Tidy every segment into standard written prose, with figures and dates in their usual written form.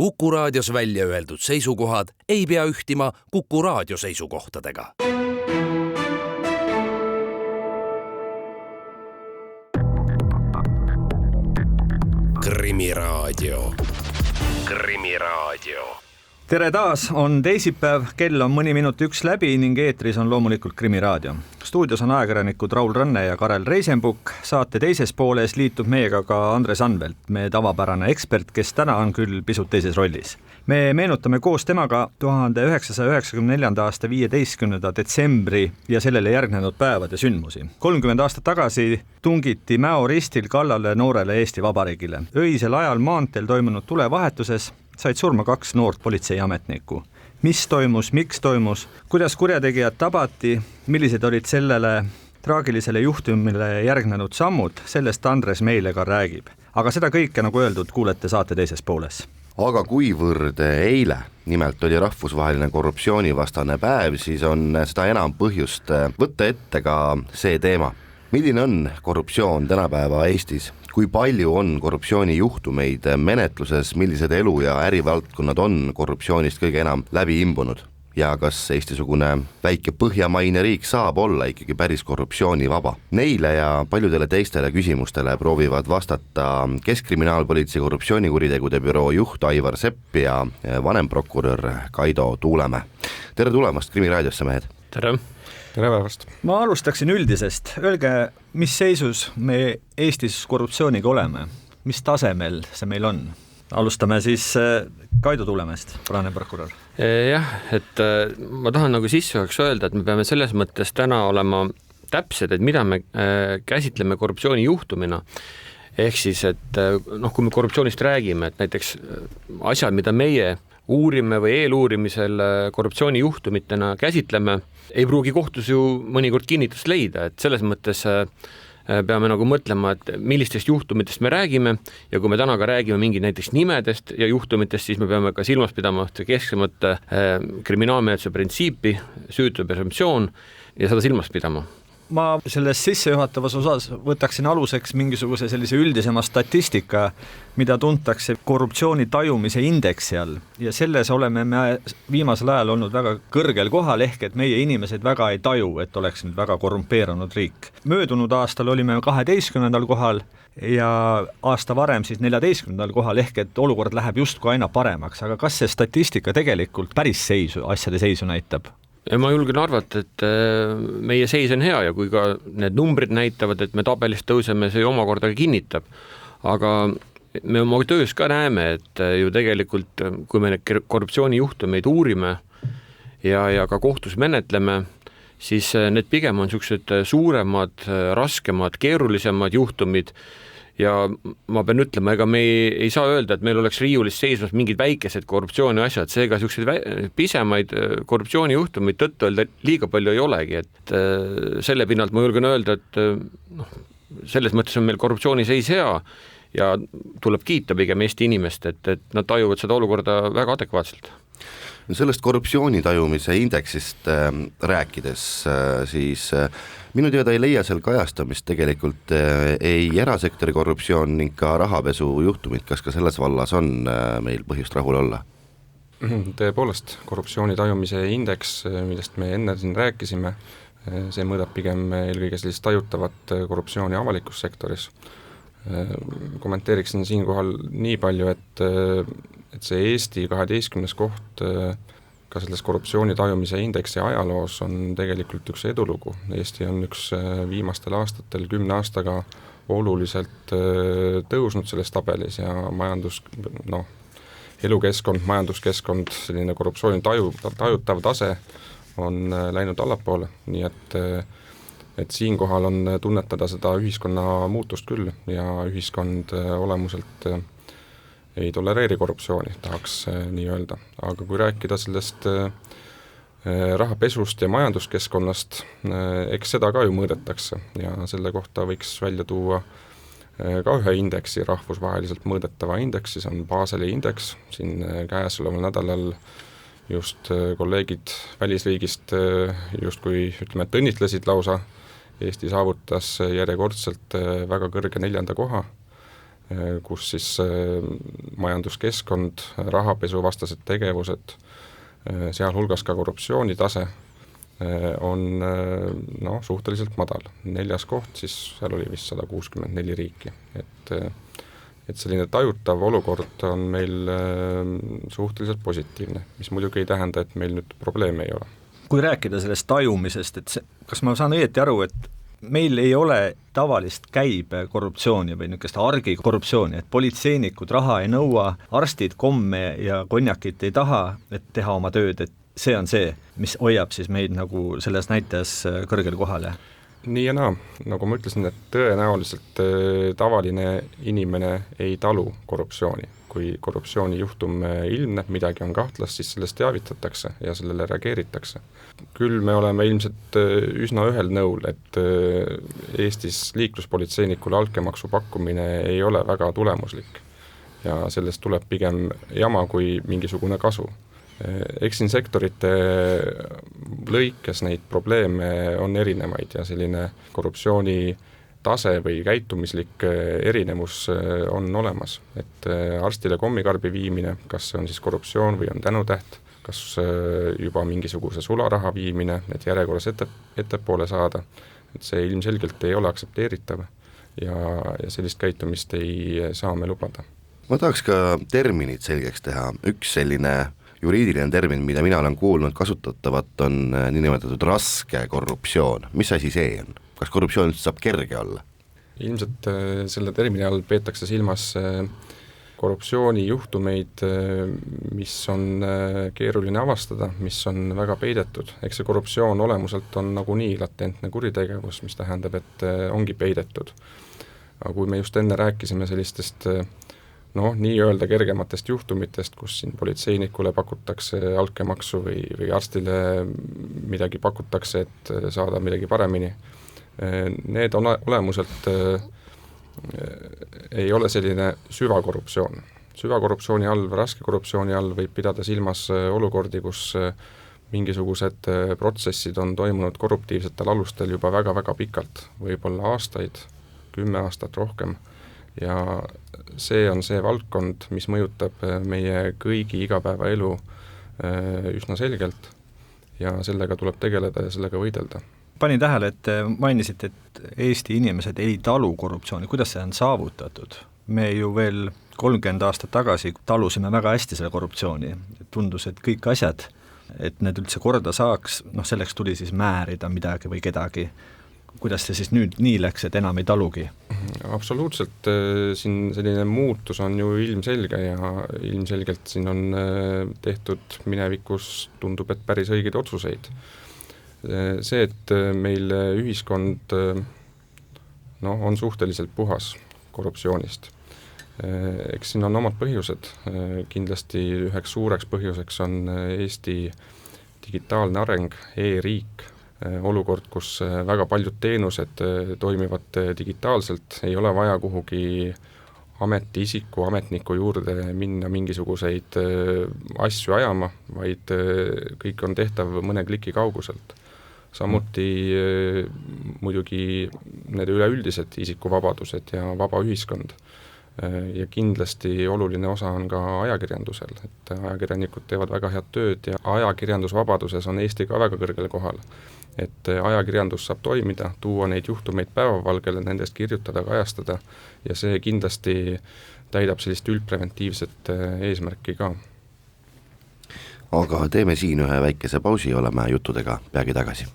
Kuku Raadios välja öeldud seisukohad ei pea ühtima Kuku Raadio seisukohtadega. Krimiraadio. Tere taas, on teisipäev, kell on mõni minut 1 läbi ning eetris on loomulikult Krimiraadio. Stuudios on ajakirjanikud Raul Rõnne ja Karel Reisenbuk. Saate teises pooles liitub meiega ka Andres Anvelt, meie tavapärane ekspert, kes täna on küll pisut teises rollis. Me meenutame koos temaga 1994. aasta 15. detsembri ja sellele järgnenud päevade sündmusi. 30 aastat tagasi tungiti Mäo ristil kallale noorele Eesti Vabariigile. Öisel ajal maanteel toimunud tulevahetuses said surma 2 noort politseiametnikku. Mis toimus, miks toimus, kuidas kurjategijad tabati, millised olid sellele traagilisele juhtumile järgnenud sammud, sellest Andres meile ka räägib. Aga seda kõike, nagu öeldud, kuulete saate teises pooles. Aga kuivõrd eile nimelt oli rahvusvaheline korruptsioonivastane päev, siis on seda enam põhjust võtta ette ka see teema. Milline on korruptsioon tänapäeva Eestis? Kui palju on korruptsioonijuhtumeid menetluses, millised elu- ja ärivaldkonnad on korruptsioonist kõige enam läbi imbunud? Ja kas Eesti-sugune väike põhjamaine riik saab olla ikkagi päris korruptsioonivaba? Neile ja paljudele teistele küsimustele proovivad vastata Keskkriminaalpolitsei korruptsioonikuritegude büroo juht Aivar Sepp ja vanemprokurör Kaido Tuulemäe. Tere tulemast Krimiraadiosse, mehed! Tere! Tere päevast! Ma alustaksin üldisest. Öelge, mis seisus me Eestis korruptsiooniga oleme? Mis tasemel see meil on? Alustame siis Kaido Tuulemäest, vanemprokurör. Jah, et ma tahan nagu sissejuhaks öelda, et me peame selles mõttes täna olema täpsed, et mida me käsitleme korruptsioonijuhtumina. Ehk siis, et kui me korruptsioonist räägime, et näiteks asjad, mida meie uurime või eeluurimisel korruptsioonijuhtumitena käsitleme, ei pruugi kohtus ju mõnikord kinnitust leida, et selles mõttes peame nagu mõtlema, et millistest juhtumitest me räägime ja kui me täna ka räägime mingi näiteks nimedest ja juhtumitest, siis me peame ka silmas pidama kesksemat kriminaalmenetluse printsiipi, süütu presumptsioon ja seda silmas pidama. Ma selles sissejuhatavas osas võtaksin aluseks mingisuguse sellise üldisema statistika, mida tuntakse korruptsiooni tajumise indeksi all. Ja selles oleme me viimasel ajal olnud väga kõrgel kohal, ehk et meie inimesed väga ei taju, et oleks nüüd väga korrumpeerunud riik. Möödunud aastal olime 12. kohal ja aasta varem siis 14. kohal, ehk et olukord läheb justkui aina paremaks. Aga kas see statistika tegelikult päris asjade seisu näitab? Ja ma julgen arvata, et meie seis on hea ja kui ka need numbrid näitavad, et me tabelist tõuseme, see omakorda kinnitab. Aga me oma töös ka näeme, et ju tegelikult, kui me need korruptsioonijuhtumeid uurime ja ka kohtus menetleme, siis need pigem on sellised suuremad, raskemad, keerulisemad juhtumid. Ja ma pean ütlema, ega me ei saa öelda, et meil oleks riiulis seismas mingid väikesed korruptsiooni asjad, seega sellised pisemaid korruptsioonijuhtumid tõttu öelda liiga palju ei olegi, et selle pinnalt ma julgen öelda, et selles mõttes on meil korruptsiooni seis hea ja tuleb kiita pigem Eesti inimest, et nad tajuvad seda olukorda väga adekvaatselt. Sellest korruptsiooni tajumise indeksist rääkides, siis minu teada ei leia seal kajastamist tegelikult ei erasektori korruptsioon ning ka rahapesu juhtumid. Kas ka selles vallas on meil põhjust rahul olla? Tõepoolest, korruptsiooni tajumise indeks, millest me enne siin rääkisime, see mõõdab pigem eelkõige sellist tajutavat korruptsiooni avalikus sektoris. Kommenteeriksin siinkohal nii palju, et see Eesti 12. koht ka selles korruptsiooni tajumise indeksi ajaloos on tegelikult üks edulugu. Eesti on üks viimastel aastatel 10 aastaga oluliselt tõusnud selles tabelis ja elukeskkond, majanduskeskkond, selline korruptsiooni tajutav tase on läinud allapoole, nii et siinkohal on tunnetada seda ühiskonna muutust küll ja ühiskond olemuselt ei tolereeri korruptsiooni, tahaks nii öelda. Aga kui rääkida sellest rahapesust ja majanduskeskkonnast, eks seda ka ju mõõdetakse ja selle kohta võiks välja tuua ka ühe indeksi, rahvusvaheliselt mõõdetava indeksi, see on Baseli indeks. Siin käesoleval nädalal just kolleegid välisriigist justkui et õnnitlesid lausa. Eesti saavutas järjekordselt väga kõrge 4. koha kus siis majanduskeskkond, rahapesuvastased tegevused, sealhulgas ka korruptsioonitase on suhteliselt madal. 4. koht, siis seal oli vist 164 riiki, et selline tajutav olukord on meil suhteliselt positiivne, mis muidugi ei tähenda, et meil nüüd probleeme ei ole. Kui rääkida sellest tajumisest, et kas ma saan õieti aru, et meil ei ole tavalist käibe korruptsiooni või niisugust argi korruptsiooni, et politseinikud raha ei nõua, arstid komme ja konjakit ei taha, et teha oma tööd, et see on see, mis hoiab siis meid nagu selles näitajas kõrgel kohal? Nii ja naa, nagu ma ütlesin, et tõenäoliselt tavaline inimene ei talu korruptsiooni. Kui korruptsioonijuhtum ilmneb, midagi on kahtlast, siis sellest teavitatakse ja sellele reageeritakse. Küll me oleme ilmselt üsna ühel nõul, et Eestis liikluspolitseinikule altkäemaksu pakkumine ei ole väga tulemuslik ja sellest tuleb pigem jama kui mingisugune kasu. Eks siin sektorite lõikes neid probleeme on erinevaid ja selline korruptsiooni tase või käitumislik erinevus on olemas, et arstile kommikarbi viimine, kas see on siis korruptsioon või on tänutäht, kas juba mingisuguse sularaha viimine, et järjekorras ettepoole saada, et see ilmselgelt ei ole aktsepteeritav ja sellist käitumist ei saa me lubada. Ma tahaks ka terminid selgeks teha. Üks selline juriidiline termin, mida mina olen kuulnud kasutatavat, on niinimetatud raske korruptsioon. Mis asi see on? Kas korruptsioon saab kerge olla? Ilmselt selle termini all peetakse silmas korruptsioonijuhtumeid, mis on keeruline avastada, mis on väga peidetud. Eks see korruptsioon olemuselt on nagunii latentne kuritegevus, mis tähendab, et ongi peidetud. Aga kui me just enne rääkisime sellistest nii-öelda kergematest juhtumitest, kus siin politseinikule pakutakse altkäemaksu või arstile midagi pakutakse, et saada midagi paremini. Need on olemuselt ei ole selline süvakorruptsioon. Süvakorruptsiooni all või raske korruptsiooni all võib pidada silmas olukordi, kus mingisugused protsessid on toimunud korruptiivsetel alustel juba väga-väga pikalt, võib-olla aastaid, 10 aastat rohkem. Ja see on see valdkond, mis mõjutab meie kõigi igapäevaelu üsna selgelt ja sellega tuleb tegeleda ja sellega võidelda. Panin tähele, et mainisite, et Eesti inimesed ei talu korruptsiooni. Kuidas see on saavutatud? Me ju veel 30 aastat tagasi talusime väga hästi selle korruptsiooni. Tundus, et kõik asjad, et need üldse korda saaks, selleks tuli siis määrida midagi või kedagi. Kuidas see siis nüüd nii läks, et enam ei talugi? Absoluutselt, siin selline muutus on ju ilmselge ja ilmselgelt siin on tehtud minevikus, tundub, et päris õigeid otsuseid. See, et meil ühiskond on suhteliselt puhas korruptsioonist. Eks siin on omad põhjused, kindlasti üheks suureks põhjuseks on Eesti digitaalne areng, e-riik, olukord, kus väga paljud teenused toimivad digitaalselt, ei ole vaja kuhugi ametniku juurde minna mingisuguseid asju ajama, vaid kõik on tehtav mõne kliki kauguselt. Samuti muidugi need üleüldised isikuvabadused ja vaba ühiskond. Ja kindlasti oluline osa on ka ajakirjandusel, et ajakirjanikud teevad väga head tööd ja ajakirjandusvabaduses on Eesti ka väga kõrgel kohal. Et ajakirjandus saab toimida, tuua neid juhtumeid päevavalgele, nendest kirjutada, kajastada ja see kindlasti täidab sellist üldpreventiivset eesmärki ka. Aga teeme siin ühe väikese pausi, oleme juttudega peagi tagasi.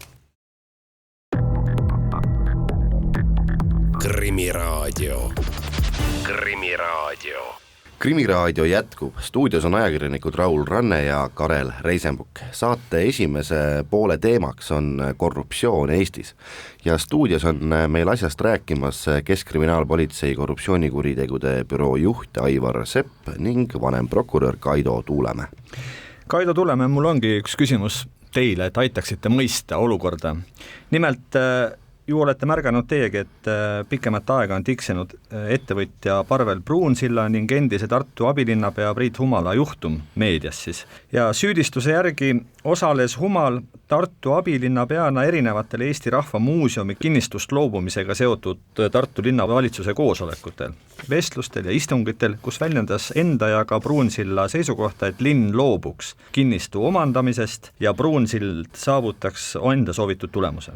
Krimiraadio. Krimiraadio jätkub. Stuudios on ajakirjanikud Raul Ranne ja Karel Reisenbuk. Saate esimese poole teemaks on korruptsioon Eestis ja stuudios on meil asjast rääkimas Keskkriminaalpolitsei korruptsioonikuritegude büroo juht Aivar Sepp ning vanemprokurör Kaido Tuulemäe. Kaido Tuulemäe, mul ongi üks küsimus teile, et aitaksite mõista olukorda. Nimelt ju olete märganud teiegi, et pikemat aega on tiksinud ettevõtja Parvel Pruunsilla ning endise Tartu abilinnapea Priit Humala juhtum meedias siis. Ja süüdistuse järgi osales Humal Tartu abilinnapeana erinevatel Eesti Rahva Muuseumi kinnistust loobumisega seotud Tartu linnavalitsuse koosolekutel, vestlustel ja istungitel, kus väljendas enda ja ka Pruunsilla seisukohta, et linn loobuks kinnistu omandamisest ja Pruunsild saavutaks enda soovitud tulemuse.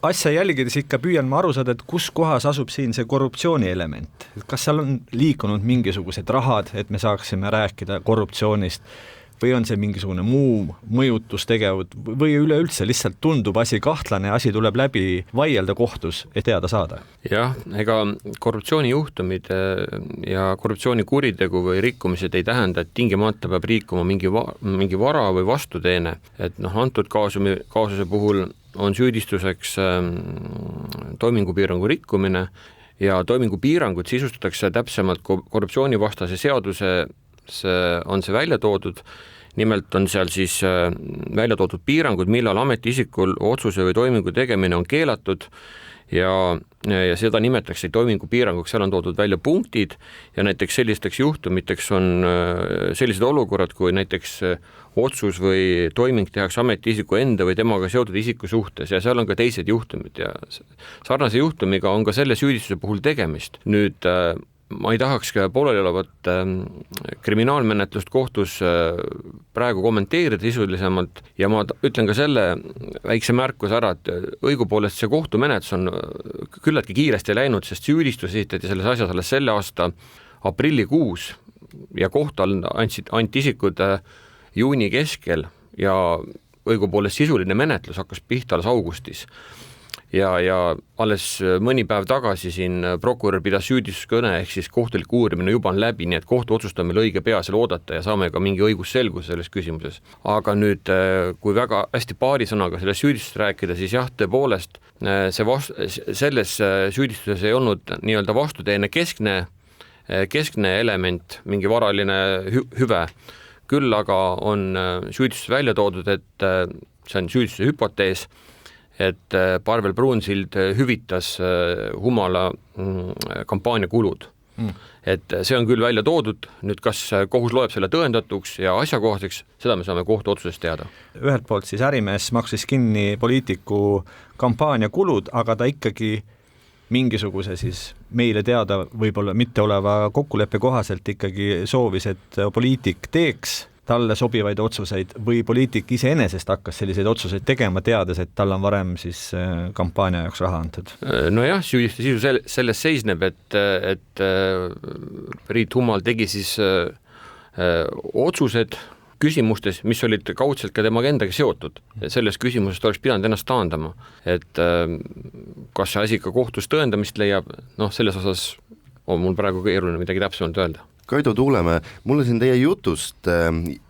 Asja jälgides ikka püüan ma aru saada, et kus kohas asub siin see korruptsiooni element. Kas seal on liikunud mingisugused rahad, et me saaksime rääkida korruptsioonist, või on see mingisugune muu mõjutustegevud või üleüldse lihtsalt tundub asi kahtlane ja asi tuleb läbi vaielda kohtus, et teada saada? Jah, ega korruptsioonijuhtumid ja korruptsioonikuritegu või rikkumised ei tähenda, et tingimata peab riikuma mingi vara või vastuteene. Et antud kaasuse puhul on süüdistuseks toimingupiirangu rikkumine ja toimingupiirangud sisustatakse täpsemalt korruptsioonivastase seaduse on see välja toodud, nimelt on seal siis välja toodud piirangud, millal ametiisikul otsuse või toimingu tegemine on keelatud ja seda nimetatakse toimingupiiranguks, seal on toodud välja punktid ja näiteks sellisteks juhtumiteks on sellised olukorrad, kui näiteks otsus või toiming tehakse ametiisiku enda või temaga seotud isiku suhtes ja seal on ka teised juhtumid ja sarnase juhtumiga on ka selle süüdistuse puhul tegemist. Nüüd ma ei tahaks pooleli olevat kriminaalmenetlust kohtus praegu kommenteerida sisulisemalt ja ma ütlen ka selle väikse märkuse ära, et õigupoolest see kohtumenetlus on küllaltki kiiresti läinud, sest süüdistus esitati selles asjas alles selle aasta aprillikuus ja kohtal anti isikud juuni keskel ja õigupoolest sisuline menetlus hakkas pihta alles augustis. Ja alles mõni päev tagasi siin prokurör pidas süüdistuskõne ehk siis kohtulik uurimine juba on läbi, nii et kohtu otsust on meil õige pea seal oodata ja saame ka mingi õigusselgus selles küsimuses. Aga nüüd, kui väga hästi paari sõnaga sellest süüdistust rääkida, siis jah, tõepoolest selles süüdistuses ei olnud nii-öelda vastuteene keskne element, mingi varaline hüve. Küll aga on süüdistus välja toodud, et see on süüdistuse hüpotees, et Parvel Pruunsild hüvitas Humala kampaania kulud. Et see on küll välja toodud, nüüd kas kohus loeb selle tõendatuks ja asjakohaseks, seda me saame kohtu otsusest teada. Ühelt poolt siis ärimees maksis kinni poliitiku kampaania kulud, aga ta ikkagi mingisuguse siis meile teada võib-olla mitte oleva kokkuleppe kohaselt ikkagi soovis, et poliitik teeks talle sobivaid otsuseid või poliitik iseenesest hakkas selliseid otsuseid tegema, teades, et tal on varem siis kampaania jaoks raha antud. Nojah, süüdistuse sisu selles seisneb, et Priit Humal tegi siis otsused küsimustes, mis olid kaudselt ka temaga endaga seotud. Selles küsimusest oleks pidanud ennast taandama, et kas see asi ka kohtus tõendamist leiab, selles osas on mul praegu keeruline midagi täpsemalt öelda. Kaido Tuulemäe, mulle siin teie jutust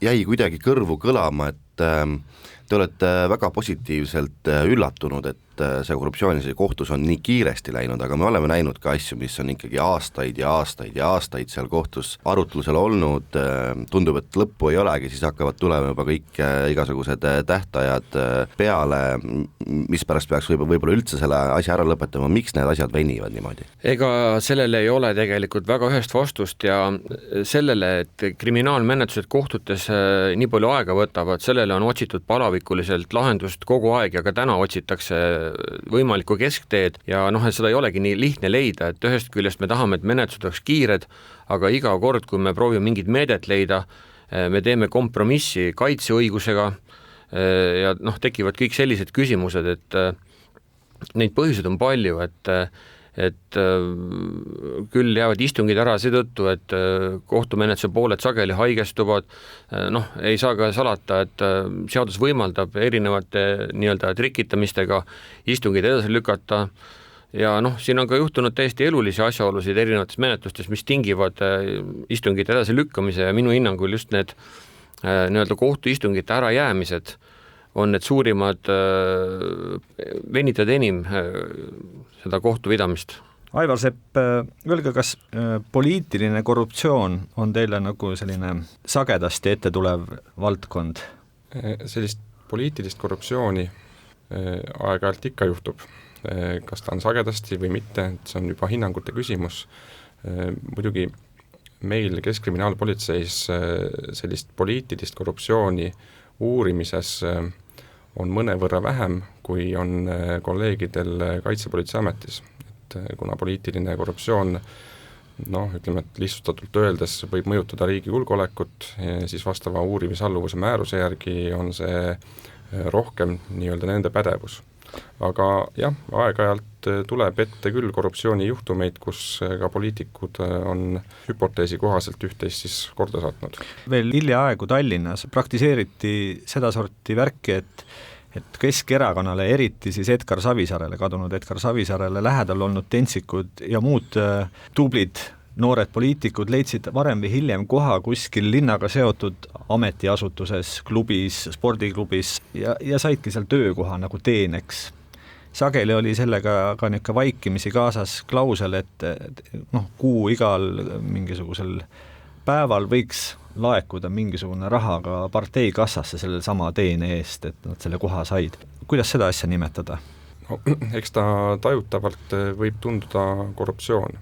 jäi kuidagi kõrvu kõlama, et te olete väga positiivselt üllatunud, et see korruptsiooni kohtus on nii kiiresti läinud, aga me oleme näinud ka asju, mis on ikkagi aastaid ja aastaid ja aastaid seal kohtus arutlusel olnud, tundub, et lõppu ei olegi, siis hakkavad tulema juba kõik igasugused tähtajad peale, mis pärast peaks võib-olla üldse selle asja ära lõpetama, miks need asjad venivad niimoodi? Ega sellele ei ole tegelikult väga ühest vastust ja sellele, et kriminaalmenetlused kohtutes nii palju aega võtavad, sellele on otsitud palavikuliselt lahendust kogu aeg ja ka täna otsitakse võimalikku keskteed ja et seda ei olegi nii lihtne leida, et ühest küljest me tahame, et menetlused oleks kiired, aga iga kord, kui me proovime mingit meedet leida, me teeme kompromissi kaitseõigusega ja tekivad kõik sellised küsimused, et neid põhjuseid on palju, et küll jäävad istungid ära seetõttu, et kohtumenetluse pooled sageli haigestuvad, ei saa ka salata, et seadus võimaldab erinevate nii-öelda trikitamistega istungid edasi lükata ja siin on ka juhtunud täiesti elulisi asjaolusid erinevates menetlustes, mis tingivad istungid edasi lükkamise ja minu hinnangul just need nii-öelda kohtuistungite ärajäämised on need suurimad venitad enim seda kohtupidamist. Aivar Sepp, öelge, kas poliitiline korruptsioon on teile nagu selline sagedasti ette tulev valdkond? Sellist poliitilist korruptsiooni aeg-ajalt ikka juhtub. Kas ta on sagedasti või mitte, et see on juba hinnangute küsimus. Muidugi meil Keskkriminaalpolitseis sellist poliitilist korruptsiooni uurimises on mõnevõrra vähem, kui on kolleegidel Kaitsepolitseiametis. Et kuna poliitiline korruptsioon, ütleme, et lihtsustatult öeldes võib mõjutada riigi julgeolekut, siis vastava uurimisalluvuse määruse järgi on see rohkem nii-öelda nende pädevus. Aga jah, aeg-ajalt tuleb ette küll korruptsioonijuhtumeid, kus ka poliitikud on hüpoteesi kohaselt üht-teist siis korda saatnud. Veel hiljaaegu Tallinnas praktiseeriti seda sorti värki, et Keskerakonnale, eriti siis Edgar Savisaarele, kadunud Edgar Savisaarele lähedal olnud tentsikud ja muud tublid noored poliitikud leidsid varem või hiljem koha kuskil linnaga seotud ametiasutuses, klubis, spordiklubis ja saidki seal töökoha nagu teeneks. Sageli oli sellega ka niisugune vaikimisi kaasas klausel, et kuu igal mingisugusel päeval võiks laekuda mingisugune raha ka partei kassasse selle sama teene eest, et nad selle koha said. Kuidas seda asja nimetada? Eks ta tajutavalt võib tunduda korruptsioon.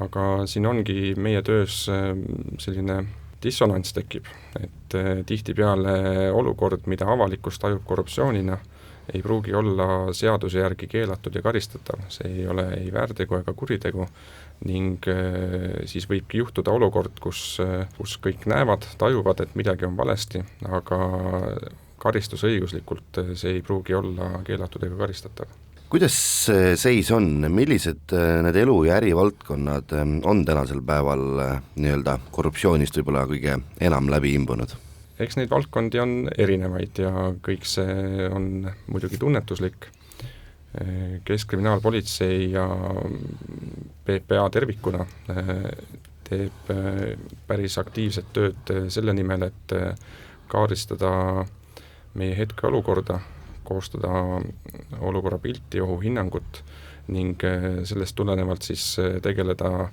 Aga siin ongi meie töös selline dissonants tekib, et tihtipeale olukord, mida avalikkus tajub korruptsioonina, ei pruugi olla seaduse järgi keelatud ja karistatav, see ei ole ei väärtegu ega kuritegu ning siis võibki juhtuda olukord, kus kõik näevad, tajuvad, et midagi on valesti, aga karistusõiguslikult see ei pruugi olla keelatud ega karistatav. Kuidas see seis on, millised need elu- ja ärivaldkonnad on tänasel päeval nii-öelda korruptsioonist võib-olla kõige enam läbi imbunud? Eks neid valdkondi on erinevaid ja kõik see on muidugi tunnetuslik. Keskkriminaalpolitsei ja PPA tervikuna teeb päris aktiivset tööd selle nimel, et kaardistada meie hetke olukorda, koostada olukorra pilti, ohuhinnangut ning sellest tulenevalt siis tegeleda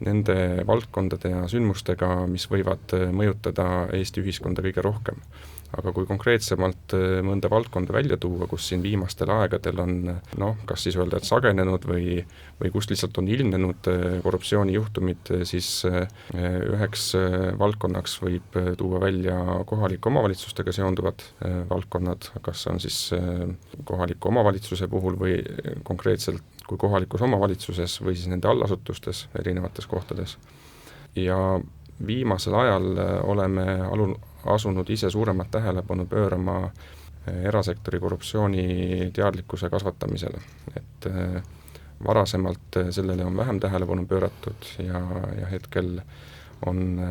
nende valdkondade ja sündmustega, mis võivad mõjutada Eesti ühiskonda kõige rohkem. Aga kui konkreetsemalt mõnda valdkonda välja tuua, kus siin viimastel aegadel on, kas siis öelda, et sagenenud või kust lihtsalt on ilmnenud korruptsioonijuhtumid, siis üheks valdkonnaks võib tuua välja kohalike omavalitsustega seonduvad valdkonnad, kas on siis kohaliku omavalitsuse puhul või konkreetselt kui kohalikus omavalitsuses või siis nende allasutustes erinevates kohtades. Ja viimasel ajal oleme asunud ise suuremat tähelepanu pöörama erasektori korruptsiooni teadlikkuse kasvatamisele. Et varasemalt sellele on vähem tähelepanu pööratud ja hetkel on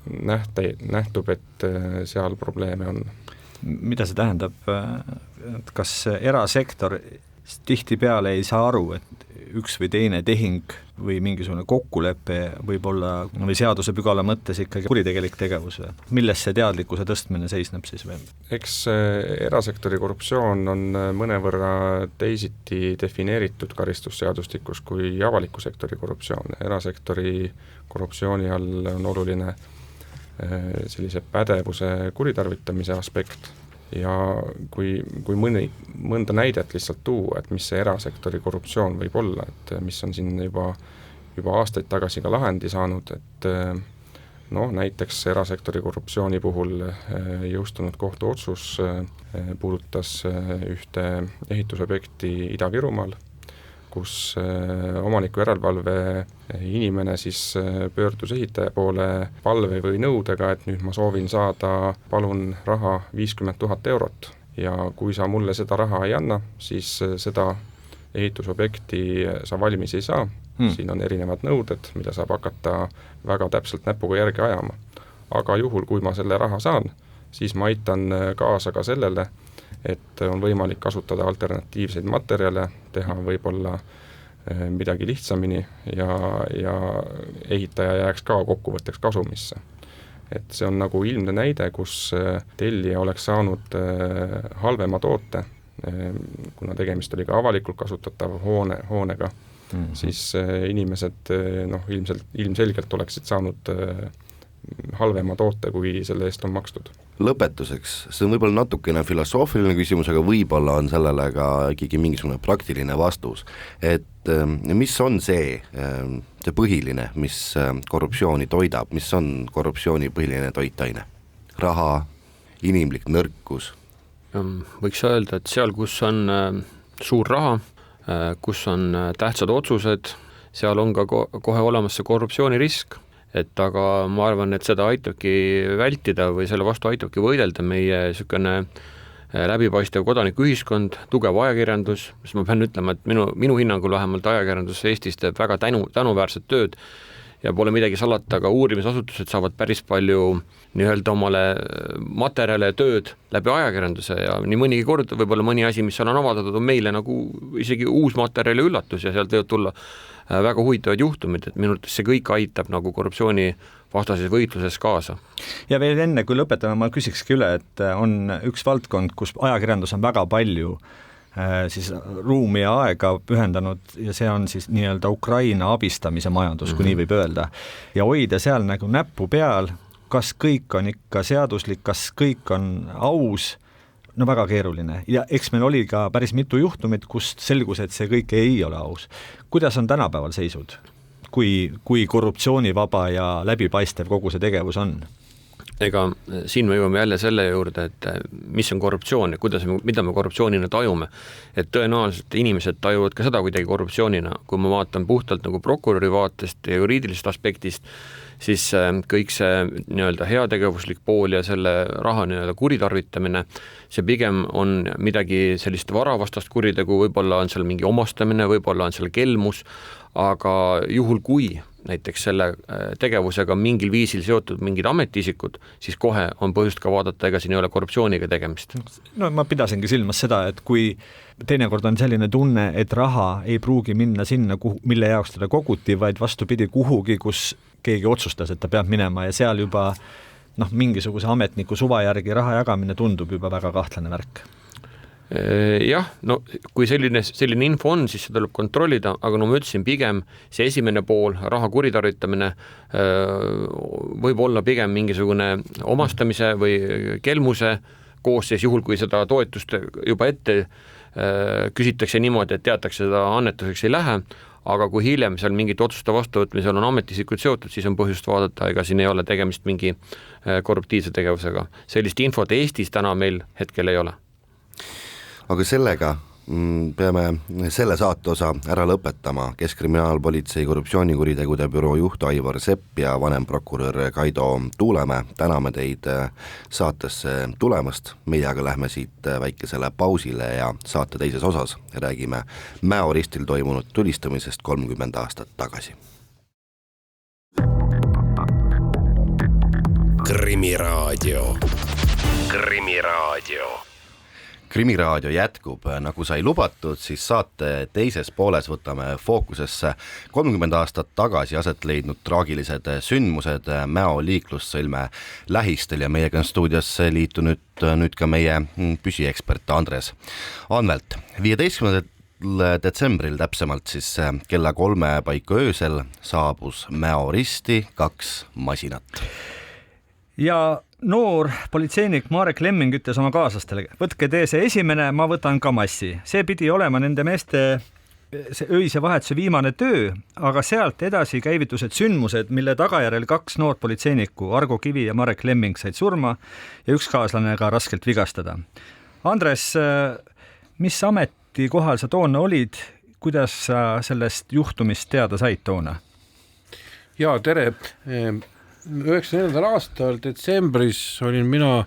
nähtub, et seal probleeme on. Mida see tähendab, kas erasektor tihtipeale ei saa aru, et üks või teine tehing või mingisugune kokkulepe võib olla või seaduse pügala mõttes ikkagi kuritegelik tegevus või? Milles see teadlikkuse tõstmine seisneb siis või? Eks erasektori korruptsioon on mõnevõrra teisiti defineeritud karistusseadustikus kui avaliku sektori korruptsioon. Erasektori korruptsiooni all on oluline sellise pädevuse kuritarvitamise aspekt. Ja kui mõnda näidet lihtsalt tuua, et mis see erasektori korruptsioon võib olla, et mis on siin juba aastaid tagasi ka lahendi saanud, et näiteks erasektori korruptsiooni puhul jõustunud kohtuotsus puudutas ühte ehitusobjekti Ida-Virumaal, kus omaniku järelevalve inimene siis pöördus ehitaja poole palve või nõudega, et nüüd ma soovin saada palun raha 50 000 eurot ja kui sa mulle seda raha ei anna, siis seda ehitusobjekti sa valmis ei saa. Siin on erinevad nõuded, mida saab hakata väga täpselt näpuga järgi ajama. Aga juhul, kui ma selle raha saan, siis ma aitan kaasa ka sellele, et on võimalik kasutada alternatiivseid materjale, teha võib-olla midagi lihtsamini ja ehitaja jääks ka kokkuvõtteks kasumisse. Et see on nagu ilmne näide, kus tellija oleks saanud halvema toote, kuna tegemist oli ka avalikult kasutatav hoonega, siis inimesed ilmselgelt oleksid saanud halvema toote, kui selle eest on makstud. lõpetuseks, see on võib-olla natukene filosoofiline küsimus, aga võib-olla on sellele ka ikkagi mingisugune praktiline vastus, et mis on see põhiline, mis korruptsiooni toidab, mis on korruptsiooni põhiline toitaine? Raha, inimlik nõrkus? Võiks öelda, et seal, kus on suur raha, kus on tähtsad otsused, seal on ka kohe olemas see korruptsioonirisk. Et aga ma arvan, et seda aitabki vältida või selle vastu aitabki võidelda meie niisugune läbipaistev kodanikuühiskond, tugev ajakirjandus, mis ma pean ütlema, et minu hinnangul vähemalt ajakirjandus Eestis teeb väga tänuväärset tööd ja pole midagi salata, aga uurimisasutused saavad päris palju nii-öelda omale materjale tööd läbi ajakirjanduse ja nii mõnigi kord võib-olla mõni asi, mis seal on avaldatud, on meile nagu isegi uus materjali üllatus ja sealt võivad tulla väga huvitavad juhtumid, et minu arvates see kõik aitab nagu korruptsiooni vastases võitluses kaasa. Ja veel enne, kui lõpetame, ma küsikski üle, et on üks valdkond, kus ajakirjandus on väga palju siis ruumi ja aega pühendanud ja see on siis nii-öelda Ukraina abistamise majandus, kui nii võib öelda. Ja hoida seal nagu näppu peal, kas kõik on ikka seaduslik, kas kõik on aus, no väga keeruline. Ja eks meil oli ka päris mitu juhtumit, kust selgus, et see kõik ei ole aus. Kuidas on tänapäeval seisud, kui korruptsioonivaba ja läbipaistev kogu see tegevus on? Ega siin me jõuame jälle selle juurde, et mis on korruptsioon ja mida me korruptsioonina tajume. Et tõenäoliselt inimesed tajuvad ka seda kuidagi korruptsioonina. Kui ma vaatan puhtalt nagu prokuröri vaatest ja juriidilisest aspektist, siis kõik see nii-öelda heategevuslik pool ja selle raha nii-öelda kuritarvitamine, see pigem on midagi sellist varavastast kuritegu, võib-olla on seal mingi omastamine, võib-olla on seal kelmus, aga juhul kui näiteks selle tegevusega mingil viisil seotud mingid ametiisikud, siis kohe on põhjust ka vaadata, ega siin ei ole korruptsiooniga tegemist. No ma pidasingi silmas seda, et kui teinekord on selline tunne, et raha ei pruugi minna sinna, mille jaoks teda koguti, vaid vastupidi kuhugi, kus keegi otsustas, et ta peab minema ja seal juba mingisuguse ametniku suva järgi raha jagamine tundub juba väga kahtlane värk. Jah, no kui selline info on, siis seda tuleb kontrollida, aga no ma ütlesin pigem see esimene pool, raha kuritarvitamine võib olla pigem mingisugune omastamise või kelmuse koosseis, juhul kui seda toetust juba ette küsitakse niimoodi, et teatakse seda annetuseks ei lähe, aga kui hiljem seal mingit otsuste vastuvõtmisel on ametisikud seotud, siis on põhjust vaadata, ega siin ei ole tegemist mingi korruptiivse tegevusega. Sellist infot Eestis täna meil hetkel ei ole. Aga sellega peame selle saate osa ära lõpetama. Keskkriminaalpolitsei korruptsioonikuritegude büroo juht Aivar Sepp ja vanemprokurör Kaido Tuulemäe. Täname teid saatesse tulemast. Meie aga lähme siit väikesele pausile ja saate teises osas räägime Mäo ristil toimunud tulistamisest 30 aastat tagasi. Krimiraadio. Krimiraadio jätkub, nagu sai lubatud, siis saate teises pooles võtame fookusesse 30 aastat tagasi aset leidnud traagilised sündmused Mäo liiklussõlme lähistel ja meiega on stuudiosse liitunud nüüd ka meie püsiekspert Andres Anvelt. 15. detsembril täpsemalt siis kella 3 paiku öösel saabus Mäo risti 2 masinat. Ja noor politseinik Marek Lemming ütles oma kaaslastele, võtke tee see esimene, ma võtan ka massi. See pidi olema nende meeste see öise vahetuse viimane töö, aga sealt edasi käivitused sündmused, mille tagajärjel 2 noort politseinikku, Argo Kivi ja Marek Lemming said surma ja üks kaaslane ka raskelt vigastada. Andres, mis ametikohal sa toona olid, kuidas sa sellest juhtumist teada said toona? Jaa, tere! 94. aastal detsembris olin mina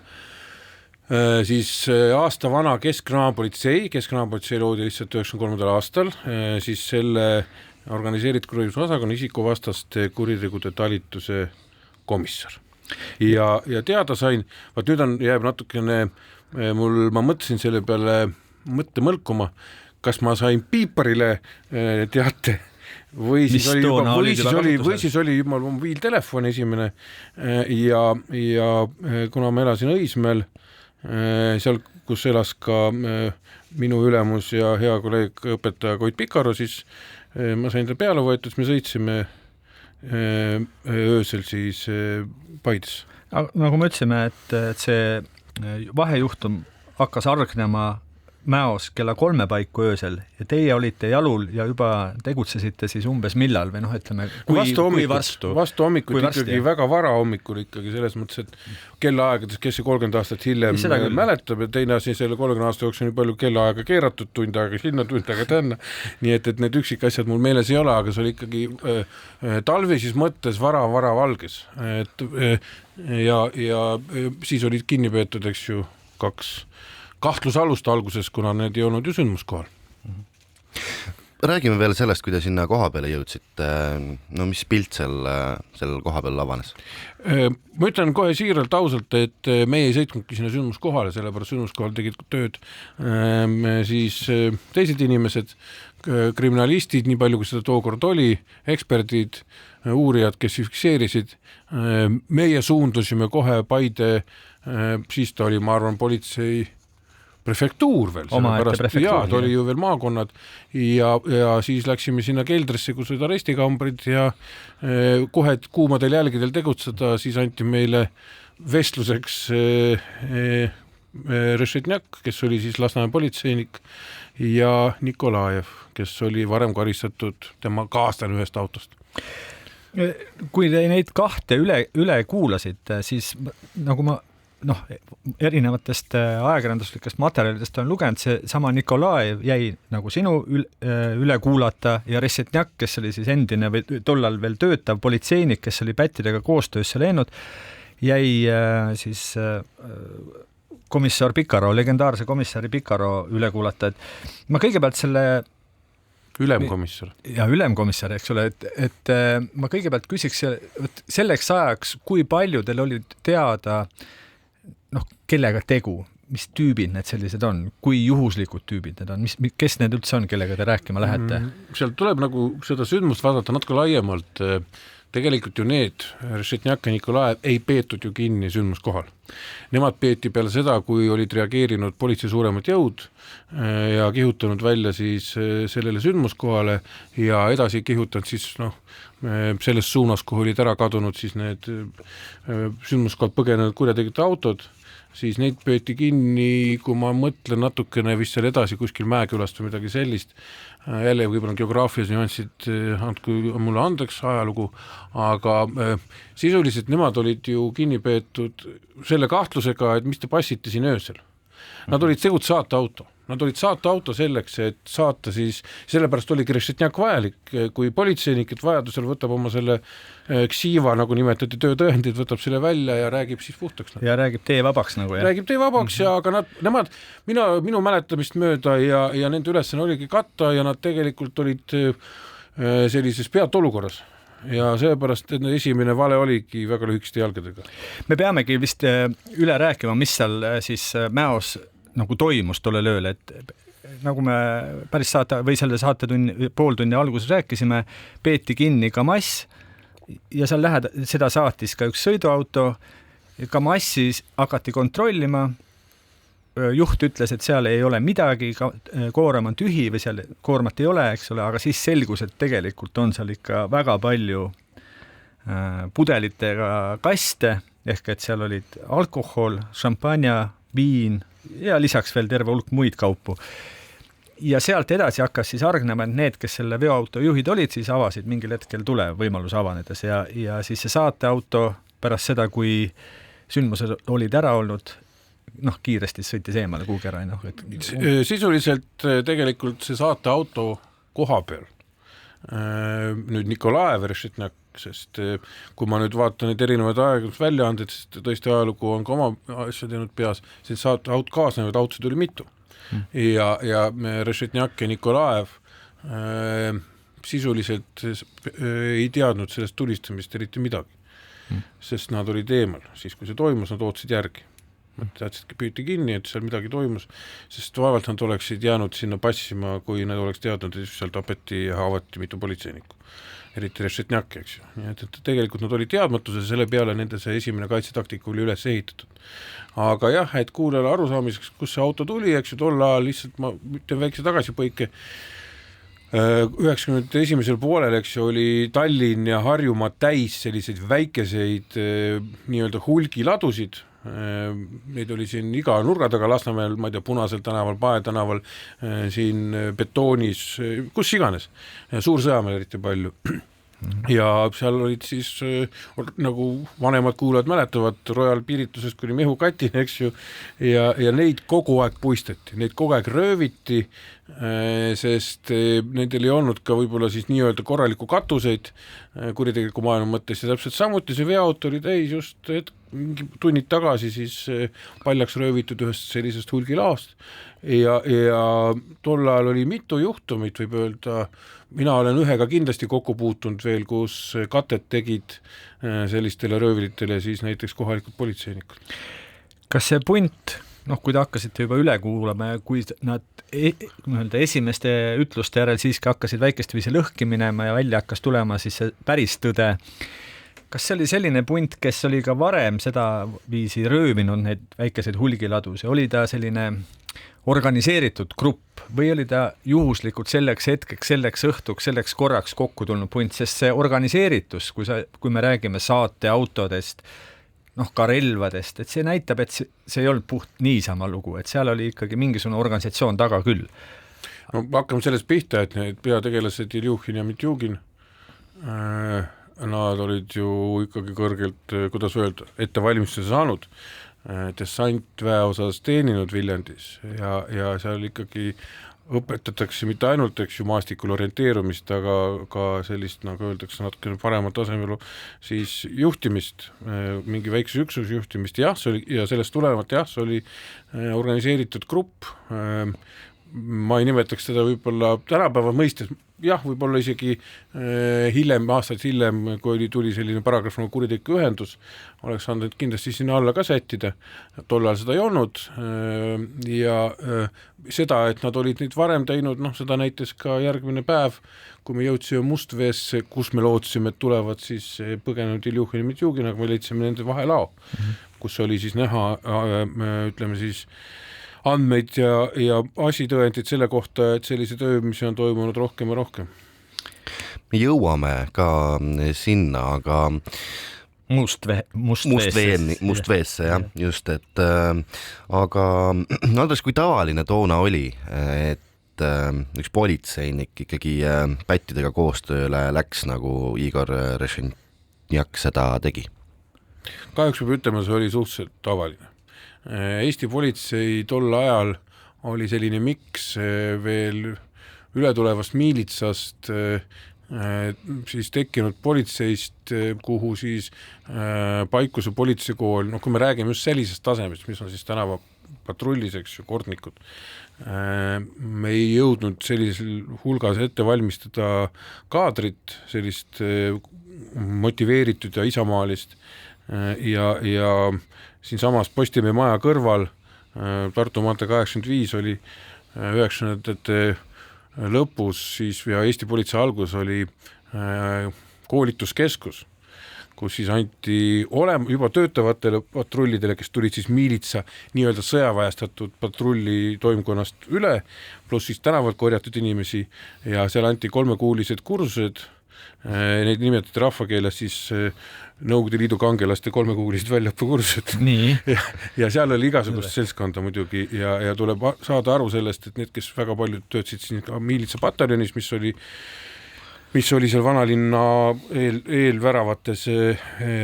siis aasta vana Keskkriminaalpolitsei loodi lihtsalt 93. aastal, siis selle organiseeritud kuritegevuse osakonna isikuvastaste kuritegude talituse komissar. Ja teada sain, nüüd jääb natukene ma mõtlesin selle peale mõlkuma, kas ma sain piiparile teate või siis oli juba mobiiltelefon esimene ja kuna ma elasin Õismäel, seal kus elas ka minu ülemus ja hea kolleeg õpetaja Koit Pikaru, siis ma sain ta peale võetud, me sõitsime öösel siis Paides. nagu me ütlesime, et see vahejuhtum hakkas argnema Mäos kella 3 paiku öösel ja teie olite jalul ja juba tegutsesite siis umbes millal või ütleme, kui vastu hommikut ikkagi väga vara hommikul ikkagi selles mõttes, et kellaaegades, kes see 30 aastat hiljem mäletab ja teine asi selle 30 aasta jooksul nii palju kellaaega keeratud, tund aega sinna, tund aega tänna, nii et need üksikasjad mul meeles ei ole, aga see oli ikkagi talvises mõttes vara valges ja siis olid kinni peetud, eks ju, 2 kahtlusalust alguses, kuna need ei olnud ju sündmuskohal. Räägime veel sellest, kui te sinna koha peale jõudsite, no mis pilt seal koha peal avanes? Ma ütlen kohe siiralt ausalt, et meie ei sõitnudki sinna sündmuskohale, sellepärast sündmuskohal tegid tööd siis teised inimesed, kriminalistid, nii palju kui seda tookord oli, eksperdid, uurijad, kes fikseerisid. Meie suundusime kohe Paide, siis ta oli, ma arvan, politsei prefektuur veel, ta oli ju veel maakonnad ja siis läksime sinna keldrisse, kus olid arestikambrid ja kohe kuumadel jälgedel tegutseda, siis anti meile vestluseks Rešetnjak, kes oli siis Lasnamäe politseinik ja Nikolajev, kes oli varem karistatud tema kaaslane ühest autost. Kui te neid 2 üle kuulasite, siis nagu ma erinevatest ajakirjanduslikest materjalidest on lugenud, see sama Nikolajev jäi nagu sinu üle kuulata ja Rešetnjak, kes oli siis endine või tollal veel töötav politseinik, kes oli pättidega koostöösse läinud, jäi siis komissar Pikaro, legendaarse komissari Pikaro üle kuulata. Et ma kõigepealt selle ülemkomissar. Ja ülemkomissar, eks ole, et ma kõigepealt küsiks selleks ajaks, kui palju teil oli teada kellega tegu, mis tüübid need sellised on, kui juhuslikud tüübid need on, kes need üldse on, kellega te rääkima lähete? Sealt tuleb nagu seda sündmust vaadata natuke laiemalt. Tegelikult ju need, Rešetnjak ja Nikolajev ei peetud ju kinni sündmuskohal. Nemad peeti peale seda, kui olid reageerinud politsei suuremad jõud ja kihutanud välja siis sellele sündmuskohale ja edasi kihutanud siis selles suunas, kuhu olid ära kadunud siis need sündmuskohad põgenenud kurjategijate autod, siis neid peeti kinni, kui ma mõtlen natukene vist seal edasi kuskil Mäekülast või midagi sellist. Jälle võib-olla geograafias nüansid andku mulle andeks ajalugu, aga sisuliselt nemad olid ju kinni peetud selle kahtlusega, et mis te passite siin öösel. Nad olid saata auto. Nad olid saata auto selleks, et saata siis, sellepärast oligi Rešetnjak vajalik, kui politseinik, et vajadusel võtab oma selle ksiiva, nagu nimetati töötõendid, võtab selle välja ja räägib siis puhtaks. Ja räägib tee vabaks nagu. Ja. Räägib tee vabaks ja aga nemad, minu mäletamist mööda ja nende ülesanne oligi katta ja nad tegelikult olid sellises pealt olukorras. Ja seepärast, et esimene vale oligi väga lühikeste jalgadega. Me peamegi vist üle rääkima, mis seal siis Mäos nagu toimus tollel ööl, et nagu me päris selle pool tunni alguses rääkisime, peeti kinni Kamass ja seal seda saatis ka üks sõiduauto. Kamassi hakati kontrollima, juht ütles, et seal ei ole midagi, koorem on tühi või seal koormat ei ole, eks ole, aga siis selgus, et tegelikult on seal ikka väga palju pudelitega kaste, ehk et seal olid alkohol, šampanja, viin ja lisaks veel terve hulk muid kaupu. Ja sealt edasi hakkas siis argnema, et need, kes selle veoauto juhid olid, siis avasid mingil hetkel tule võimalus avanedes ja siis see saateauto pärast seda, kui sündmused olid ära olnud, kiiresti sõitis eemale kuhugi ära. Sisuliselt tegelikult see saateauto koha peal. Nüüd Nikolajev Rešetnjak, sest kui ma nüüd vaatan neid erinevaid ajakirjandusväljaandeid, sest tõesti ajalugu on ka oma asja teinud peas, siis kaasnevaid autosid oli mitu. Ja Rešetnjak ja Nikolajev sisuliselt ei teadnud sellest tulistamist eriti midagi, sest nad olid eemal. Siis kui see toimus, nad ootasid järgi. Teadsidki püüti kinni, et seal midagi toimus, sest vaevalt nad oleksid jäänud sinna passima, kui nad oleks teadnud, et seal tapeti ja haavati mitu politseinikku. Eriti Rešetnjak, eks ju. Nii et tegelikult nad olid teadmatuse, selle peale nende see esimene kaitsetaktika oli üles ehitatud. Aga jah, et kuulele arusaamiseks, kus see auto tuli, eks ju, tol ajal lihtsalt ma ütlen väikse tagasipõike. 91. poolel, eks ju, oli Tallinn ja Harjumaa täis selliseid väikeseid nii-öelda hulgiladusid. Neid oli siin iga nurga taga Lasnamäel, ma ei tea, Punasel tänaval, Pae tänaval, siin Betoonis, kus iganes, Suur-Sõjamäel eriti palju. Ja seal olid siis nagu vanemad kuulajad mäletavad Royal Piritusest kuni Mehukatini, eks ju, ja neid kogu aeg puistati, neid kogu aeg rööviti, sest nendel ei olnud ka võib-olla siis nii-öelda korraliku katuseid kuritegeliku maailma mõttes ja täpselt samuti see veoauto oli täis just mingi tunnid tagasi siis paljaks röövitud ühest sellisest hulgilaost ja tol ajal oli mitu juhtumit, võib öelda, mina olen ühega kindlasti kokku puutunud veel, kus katet tegid sellistele röövilitele siis näiteks kohalikud politseinikud. Kas see punt, kui te hakkasite juba üle kuulama ja kui nad esimeste ütluste järel siiski hakkasid väikest viisi lõhki minema ja välja hakkas tulema siis see päris tõde, kas see oli selline punt, kes oli ka varem seda viisi röövinud neid väikeseid hulgiladusi, oli ta selline organiseeritud grupp või oli ta juhuslikult selleks hetkeks, selleks õhtuks, selleks korraks kokku tulnud punt, sest see organiseeritus, kui me räägime saateautodest, ka relvadest, et see näitab, et see ei olnud puht niisama lugu, et seal oli ikkagi mingisugune organisatsioon taga küll. No hakkame sellest pihta, et need peategelased Iljuhin ja Mitjugin, nad olid ju ikkagi kõrgelt, kuidas öelda, ettevalmistuse saanud, dessantväe osas teeninud Viljandis ja seal ikkagi õpetatakse mitte ainult, eks ju, maastikul orienteerumist, aga ka sellist, nagu öeldakse, natuke paremal tasemel siis juhtimist, mingi väikse üksuse juhtimist, jah, see oli, ja sellest tulenevalt, jah, see oli organiseeritud grupp, ma ei nimetaks seda võib-olla tänapäeva mõistes, jah, võib-olla isegi aastaid hiljem, kui tuli selline paragrahv nagu kuritegelik ühendus, oleks saanud kindlasti sinna alla ka sättida, tol ajal seda ei olnud ja seda, et nad olid neid varem teinud, seda näitas ka järgmine päev, kui me jõudsime Mustveesse, kus me lootsime, et tulevad siis põgenenud Iljuhin ja Mitjugin, aga me leidsime nende vahelao, kus oli siis näha, ütleme siis, andmeid ja asitõendid selle kohta, et sellise töövmisi on toimunud rohkem ja rohkem. Me jõuame ka sinna, aga Mustveesse, jah, just, et aga Andres, kui tavaline toona oli, et üks politseinik ikkagi pättidega koostööle läks, nagu Igor Rešetnjak seda tegi? Kahjuks peab ütlema, see oli suhteliselt tavaline. Eesti politsei tol ajal oli selline miks veel ületulevast miilitsast siis tekkinud politseist, kuhu siis Paikuse politseikool, kui me räägime just sellisest tasemest, mis on siis tänava patrullis, eks ju, kordnikud, me ei jõudnud sellisel hulgas ette valmistada kaadrit, sellist motiveeritud ja isamaalist ja siin samas Postimehe maja kõrval Tartu maantee 85 oli 90ndate lõpus siis ja Eesti politsei algus oli koolituskeskus, kus siis anti juba töötavatele patrullidele, kes tulid siis miilitsa nii-öelda sõjavajastatud patrulli toimkonnast üle, pluss siis tänavalt korjatud inimesi ja seal anti 3-kuulised kursused, neid nimetati rahvakeeles siis Nõukogude Liidu kangelaste 3-kuulised väljaõppekursused. Ja seal oli igasugust seltskonda muidugi ja tuleb saada aru sellest, et need, kes väga paljud töötasid siin ka miilitsapataljonis, mis oli seal vanalinna eelväravates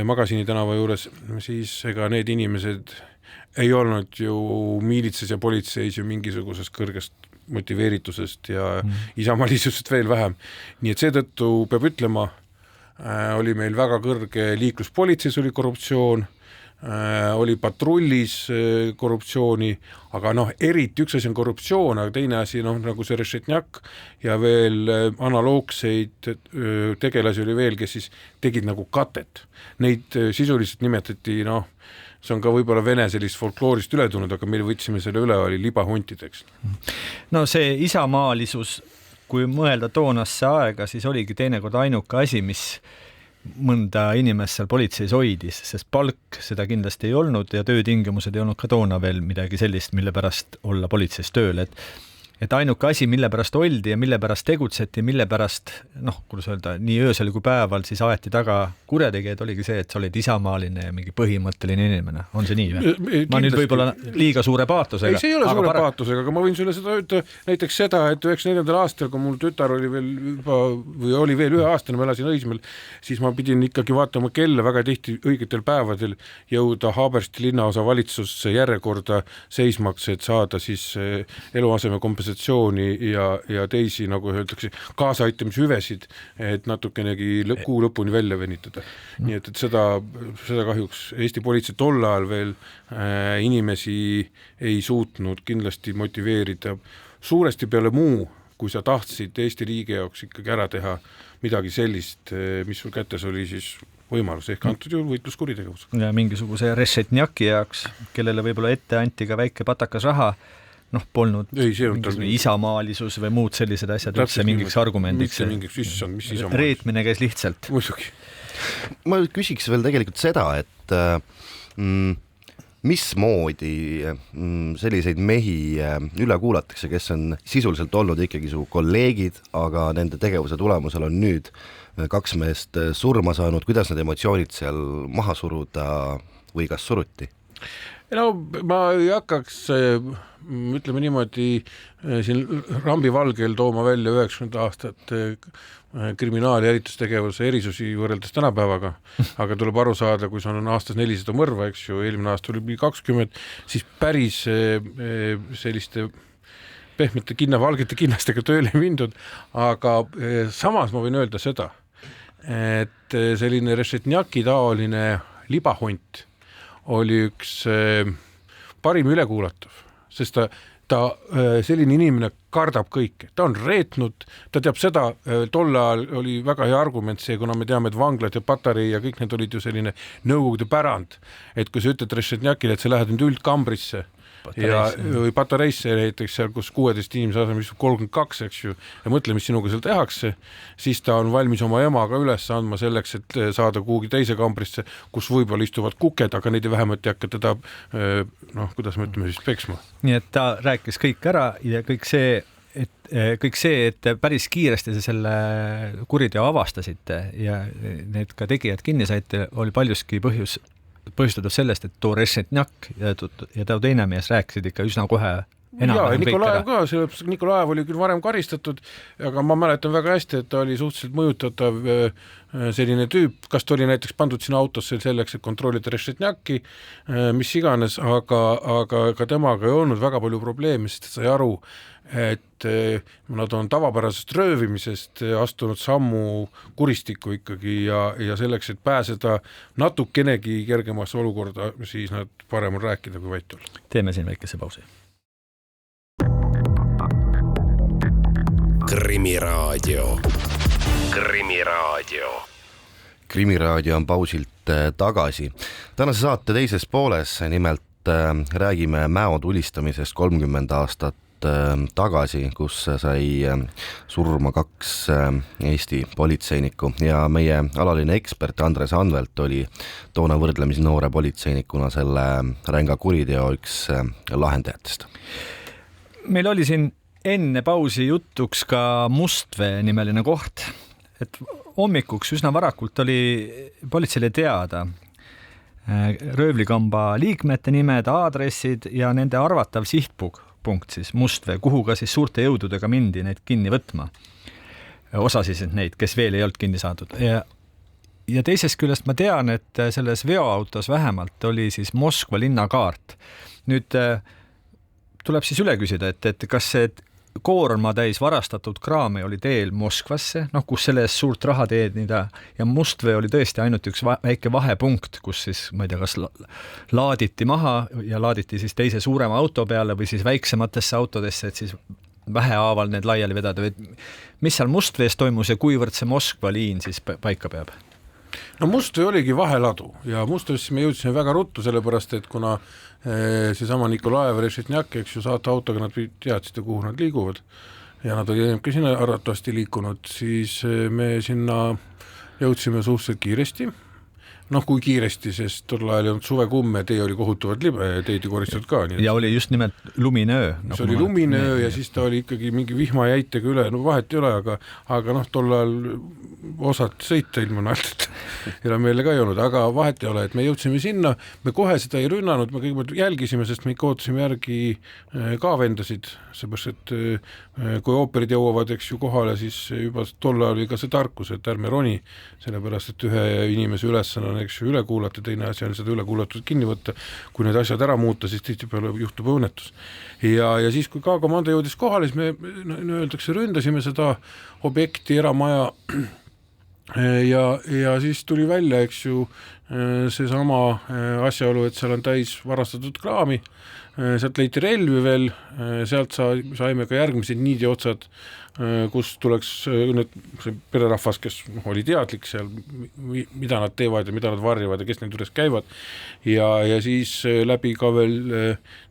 Magasini tänava juures, siis ega need inimesed ei olnud ju miilitsas ja politseis ju mingisugusest kõrgest motiveeritusest ja isamalisusest veel vähem. Nii et seetõttu peab ütlema, oli meil väga kõrge liikluspolitseis oli korruptsioon, oli patrullis korruptsiooni, aga eriti üks asi on korruptsioon, aga teine asi nagu see Rešetnjak ja veel analoogseid tegelasi oli veel, kes siis tegid nagu katet. Neid sisuliselt nimetati, see on ka võib-olla vene sellist folkloorist üle tulnud, aga meil võtsime selle üle, oli libahuntideks. No see isamaalisus, kui mõelda toonasse aega, siis oligi teinekord ainuke asi, mis mõnda inimest seal politseis hoidis, sest palk seda kindlasti ei olnud ja töötingimused ei olnud ka toona veel midagi sellist, mille pärast olla politseis tööl, et ainuke asi, mille pärast oldi ja mille pärast tegutseti, mille pärast, kuidas öelda, nii öösel kui päeval siis aeti taga kurjategijad, oligi see, et sa olid isamaaline ja mingi põhimõtteline inimene. On see nii või? Ma nüüd võib-olla liiga suure paatusega. Ei, see ei ole suure paatusega, aga ma võin sulle seda öelda näiteks seda, et 94. aastal, kui mul tütar oli veel või oli veel 1 aastane, ma elasin Õismäel, siis ma pidin ikkagi vaatama kella väga tihti õigetel päevadel jõuda Haabersti linnaosa valitsusse järjekorda seismaks, et saada siis eluaseme kompensatsiooni ja teisi, nagu öeldakse, kaasaatamishüvesid, et natukenegi kuu lõpuni välja venitada. Nii et seda kahjuks Eesti politsei tol ajal veel inimesi ei suutnud kindlasti motiveerida suuresti peale muu, kui sa tahtsid Eesti riigi jaoks ikkagi ära teha midagi sellist, mis sul kätes oli siis võimalus, ehk antud juhul võitluskuritegevus. Ja mingisuguse Rešetnjaki jaoks, kellele võib-olla ette anti ka väike patakas raha, polnud isamaalisus või muud sellised asjad üldse mingiks argumendiks. Reetmine käis lihtsalt. Muidugi. Ma küsiks veel tegelikult seda, et mismoodi selliseid mehi üle kuulatakse, kes on sisuliselt olnud ikkagi su kolleegid, aga nende tegevuse tulemusel on nüüd 2 meest surma saanud, kuidas need emotsioonid seal maha suruda või kas suruti? No ma ei hakkaks, ütleme niimoodi, siin rambivalgel tooma välja 90 aastat kriminaal- ja jälitustegevuse erisusi võrreldes tänapäevaga, aga tuleb aru saada, kui see on aastas 400 mõrva, eks ju, eelmine aasta oli 20, siis päris selliste pehmete valgete kinnastega tööle ei mindud, aga samas ma võin öelda seda, et selline Rešetnjaki taoline libahunt oli üks parim ülekuulatav, sest ta selline inimene kardab kõike, ta on reetnud, ta teab seda, tol ajal oli väga hea argument see, kuna me teame, et vanglad ja patarei ja kõik need olid ju selline nõukogude pärand, et kui sa ütled Rešetnjakile, et sa lähed nüüd üldkambrisse või patareisse näiteks seal, kus 16 inimese asemel istub 32, eks ju, ja mõtle, mis sinuga seal tehakse, siis ta on valmis oma emaga üles andma selleks, et saada kuhugi teise kambrisse, kus võib-olla istuvad kuked, aga neid vähemalt ei hakka teda, kuidas me ütleme siis, peksma. Nii et ta rääkis kõik ära ja kõik see, et päris kiiresti selle kuriteo avastasite ja need ka tegijad kinni saite, oli paljuski põhjustatud sellest, et too Rešetnjak ja too teine mees rääkisid ikka üsna kohe enam-vähem kõik ära. Ka, sellepärast Nikolaev oli küll varem karistatud, aga ma mäletan väga hästi, et ta oli suhteliselt mõjutatav selline tüüp, kas ta oli näiteks pandud sinna autosse selleks, et kontrollida Rešetnjaki, mis iganes, aga ka temaga ei olnud väga palju probleeme, sest sai aru, et nad on tavapärasest röövimisest astunud sammu kuristikku ikkagi ja selleks, et pääseda natukenegi kergemasse olukorda, siis nad parem on rääkida kui vait olla. Teeme siin väikese pausi. Krimiraadio. Krimiraadio on pausilt tagasi. Tänase saate teises pooles nimelt räägime Mäo tulistamisest 30 aastat tagasi, kus sai surma 2 Eesti politseinikku ja meie alaline ekspert Andres Anvelt oli toona võrdlemisi noore politseinikuna selle ränga kuriteo üks lahendajatest. Meil oli siin enne pausi jutuks ka Mustvee nimeline koht, et hommikuks üsna varakult oli politseile teada röövlikamba liikmete nimed, aadressid ja nende arvatav sihtpunkt siis Mustvee, kuhu ka siis suurte jõududega mindi neid kinni võtma. Osa siis neid, kes veel ei olnud kinni saadud. Ja teisest küljest ma tean, et selles veoautos vähemalt oli siis Moskva linnakaart. Nüüd tuleb siis üle küsida, et kas see koorma täis varastatud kraami oli teel Moskvasse, kus selle eest suurt raha teenida ja Mustvee oli tõesti ainult üks väike vahepunkt, kus siis, ma ei tea, kas laaditi maha ja laaditi siis teise suurema auto peale või siis väiksematesse autodesse, et siis vähehaaval need laiali vedada. Mis seal Mustvees toimus ja kuivõrd see Moskva liin siis paika peab? No Mustvee oligi vaheladu ja Mustveesse me jõudsime väga ruttu, sellepärast et kuna seesama Nikolaev Rešetnjak, eks ju, saata autoga, nad teadsid, kuhu nad liiguvad ja nad olid ka sinna arvatavasti liikunud, siis me sinna jõudsime suhteliselt kiiresti. noh, kui kiiresti, sest tol ajal ei olnud suvekumme, tee oli kohutavalt libe, teid ei koristatud ka. Ja oli just nimelt luminöö. See oli luminöö ja siis ta oli ikkagi mingi vihmajäitega üle, no vahet ei ole, aga noh, tol ajal osad sõita ilma naelteta ja meile ka ei olnud, aga vahet ei ole, et me jõudsime sinna, me kohe seda ei rünnanud, me kõigepealt jälgisime, sest me ikka ootasime järgi ka vendasid, seepärast, et kui ooperid jõuavad, eks ju, kohale, siis juba tol ajal oli ka see tarkus, et ärme roni, sellepärast, et ühe inimese ülesanne on, eks ju, üle kuulata, teine asi on seda üle kuulatud kinni võtta, kui need asjad ära muuta, siis tihtipeale juhtub õnnetus. Ja siis, kui ka komando jõudis kohale, siis me öeldakse, ründasime seda objekti, eramaja ja siis tuli välja, eks ju, seesama asjaolu, et seal on täis varastatud kraami, sealt leiti relvi veel, sealt saime ka järgmised niidiotsad, kus tuleks see pererahvas, kes oli teadlik seal, mida nad teevad ja mida nad varjavad ja kes need juures käivad ja siis läbi ka veel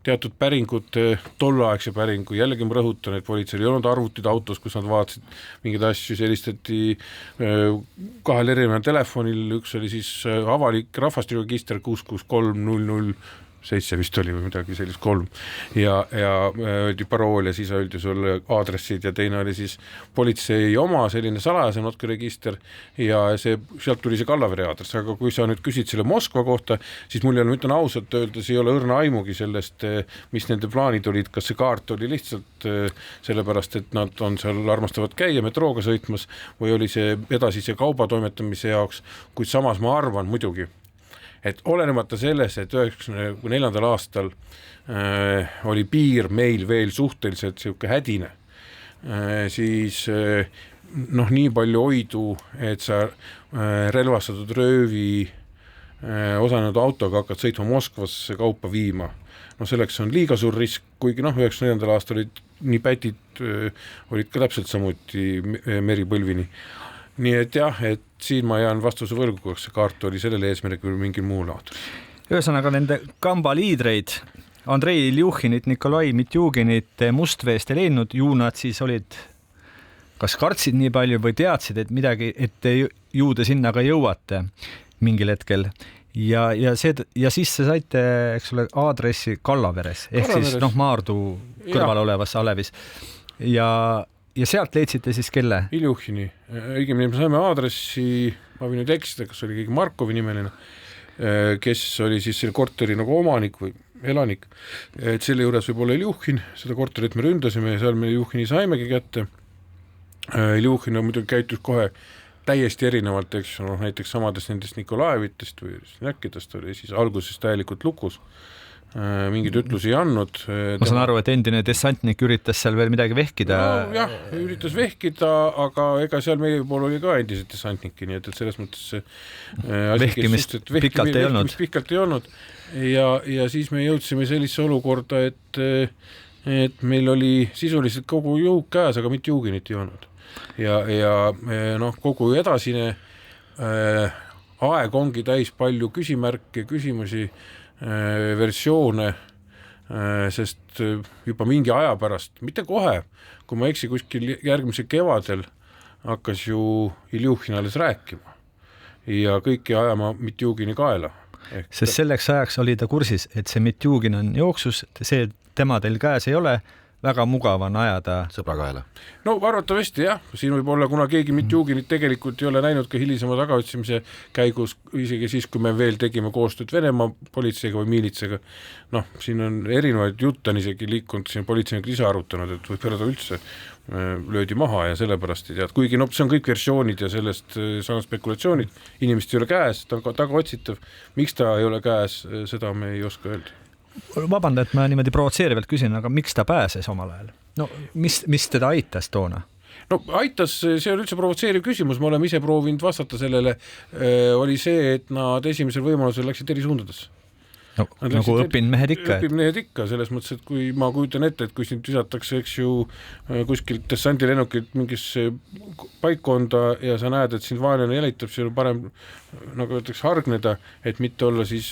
teatud päringud, tolleaegse päringu, jällegi ma rõhutan, et politseil ei olnud arvutid autos, kus nad vaatasid mingeid asju, helistati kahel erineval telefonil, üks oli siis avalik rahvastikuregister 66300 7 vist oli või midagi sellist 3 ja öeldi parool ja siis öeldi sulle aadressid ja teine oli siis politsei oma selline salajase notkeregister ja sealt tuli see Kallavere aadress, aga kui sa nüüd küsid selle Moskva kohta, siis mul ei ole, ma ütlen ausalt öeldes, ei ole õrna aimugi sellest, mis nende plaanid olid, kas see kaart oli lihtsalt sellepärast, et nad on seal armastavad käia metrooga sõitmas või oli see edasise kauba toimetamise jaoks, kuid samas ma arvan muidugi, et olenemata selles, et 1994. aastal oli piir meil veel suhteliselt siuke hädine, siis noh, nii palju hoidu, et sa relvastatud röövi osanud autoga hakkad sõitma Moskvasse kaupa viima. No selleks on liiga suur risk, kuigi noh, 1994. aastal olid nii pätid, olid ka täpselt samuti meripõlvini. Nii et jah, et siin ma jään vastuse võlgu, kas see kaart oli sellele eesmärgil või mingil muul aadress. Ühesõnaga nende kamba liidreid, Andrei Iljuhinit, Nikolai Mitjuginit Mustveest ei leidnud, ju nad siis olid, kas kartsid nii palju või teadsid, et midagi, et ju te sinna ka jõuate mingil hetkel. Ja siis te saite, eks ole, aadressi Kallaveres, ehk siis Maardu kõrval olevas Alevis. Ja sealt leidsite siis kelle? Iljuhini. Õigemini me saime aadressi, ma võin nüüd eksida, kas oli keegi Markovi nimeline, kes oli siis selle korteri nagu omanik või elanik. Et selle juures võib olla Iljuhin, seda korterit me ründasime ja seal me Iljuhini saimegi kätte. Iljuhin on muidugi käitus kohe täiesti erinevalt, eks näiteks samadest nendest Nikolaevitest või Snäkkidest oli siis alguses täielikult lukus. Mingid ütlusi ei andnud. Ma saan aru, et endine dessantnik üritas seal veel midagi vehkida. No, jah, üritas vehkida, aga ega seal meie pool oli ka endised dessantniki, nii et selles mõttes vehkimist pikalt ei olnud. Ja siis me jõudsime sellise olukorda, et meil oli sisuliselt kogu jõuk käes, aga mitte Juginit ei olnud. Ja kogu edasine aeg ongi täis palju küsimärke, küsimusi, versioone, sest juba mingi aja pärast, mitte kohe, kui ma eksi kuskil järgmise kevadel hakkas ju Iljuhin alles rääkima ja kõiki ajama Mitjugini kaela. Sest selleks ajaks oli ta kursis, et see Mitjugin on jooksus, see tema teil käes ei ole, väga mugav on ajada sõbra kaela. No arvatavasti jah, siin võib olla, kuna keegi Mitjuginit tegelikult ei ole näinud ka hilisema tagaotsimise käigus, isegi siis, kui me veel tegime koostööd Venemaa politseiga või miilitsega, siin on erinevaid jutte on isegi liikunud, siin politseinik ise arutanud, et võib pereda üldse löödi maha ja sellepärast ei tead, kuigi see on kõik versioonid ja sellest saanud spekulatsioonid, inimest ei ole käes, ta on taga otsitav, miks ta ei ole käes, seda me ei oska öelda. Vabanda, et ma niimoodi provotseerivalt küsin, aga miks ta pääses omal ajal? No, mis teda aitas toona? No aitas, see on üldse provotseeriv küsimus, me oleme ise proovinud vastata sellele, oli see, et nad esimesel võimalusel läksid eri suundades. No, nagu õpinmehed ikka, selles mõttes, et kui ma kujutan ette, et kui sind visatakse, eks ju, kuskilt dessandilennukilt mingisse paikkonda ja sa näed, et sind vaenlane jälitab, see on parem, nagu öeldakse, hargneda, et mitte olla siis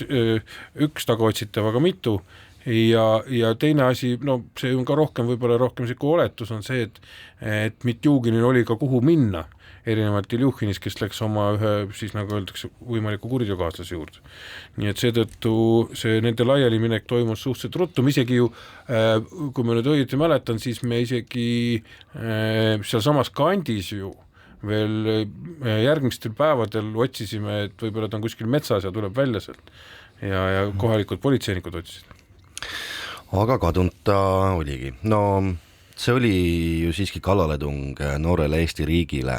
üks tagaotsitav, aga mitu ja teine asi, no see on ka võib-olla rohkem siuke oletus on see, et Mitjuginil oli ka kuhu minna, erinevalt Iljuhhinis, kes läks oma ühe, siis nagu öeldakse, võimaliku kuriteokaaslase juurde. Nii et seetõttu see nende laialiminek toimus suhteliselt ruttu, isegi ju, kui ma nüüd õieti mäletan, siis me isegi seal samas kandis ju veel järgmistel päevadel otsisime, et võib-olla ta on kuskil metsas ja tuleb välja sealt ja kohalikud politseinikud otsisid. Aga kadunud ta oligi. No see oli ju siiski kallaletung noorele Eesti riigile.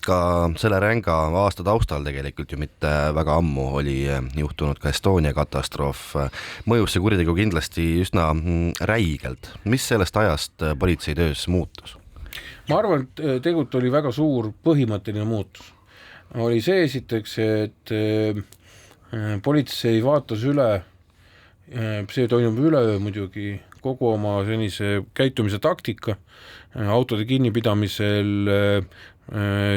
Ka selle ränga aasta taustal tegelikult ju mitte väga ammu oli juhtunud ka Estonia katastroof. Mõjus see kuritegu kindlasti üsna räigelt. Mis sellest ajast politseitöös muutus? Ma arvan, et tegelikult oli väga suur põhimõtteline muutus. Oli see esiteks, et politsei vaatas üle, see toimub üleöö muidugi, kogu oma senise käitumise taktika, autode kinnipidamisel,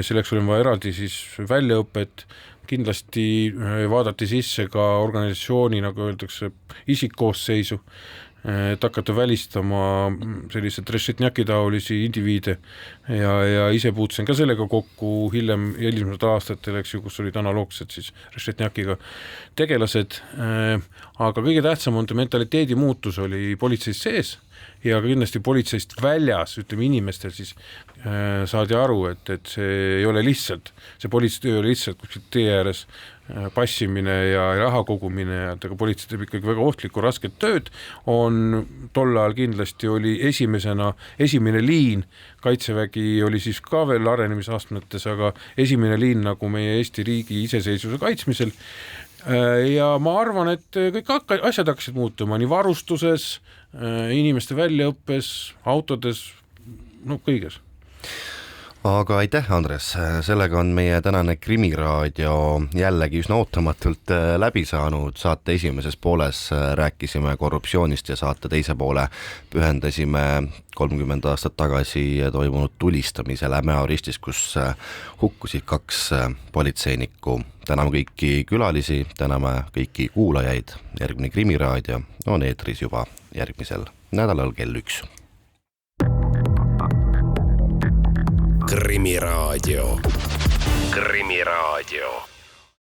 selleks oli vaja eraldi siis väljaõpet, kindlasti vaadati sisse ka organisatsiooni, nagu öeldakse, isikkoosseisu, et hakata välistama sellised Rešetnjaki-taolisi indiviide ja ise puutusin ka sellega kokku hiljemad aastatel, eks ju, kus olid analoogsed siis Rešetnjakiga tegelased, aga kõige tähtsam on mentaliteedi muutus oli politseis sees ja kindlasti politseist väljas, ütleme inimestel siis saadi aru, et see ei ole lihtsalt, see politseitöö oli lihtsalt kuskilt tee ääres passimine ja raha kogumine ja tega politsei teeb ikkagi väga ohtlikku rasket tööd, on tol ajal kindlasti oli esimene liin, Kaitsevägi oli siis ka veel arenemisastmetes, aga esimene liin nagu meie Eesti riigi iseseisvuse kaitsmisel ja ma arvan, et kõik asjad hakkasid muutuma nii varustuses, inimeste väljaõppes, autodes, no kõiges. Aga aitäh, Andres, sellega on meie tänane Krimiraadio jällegi üsna ootamatult läbi saanud. Saate esimeses pooles rääkisime korruptsioonist ja saate teise poole pühendasime 30 aastat tagasi toimunud tulistamisele Mäo ristis, kus hukkusid 2 politseinikku. Täname kõiki külalisi, täname kõiki kuulajaid. Järgmine Krimiraadio on eetris juba järgmisel nädalal kell 1. Krimiraadio. Krimiraadio.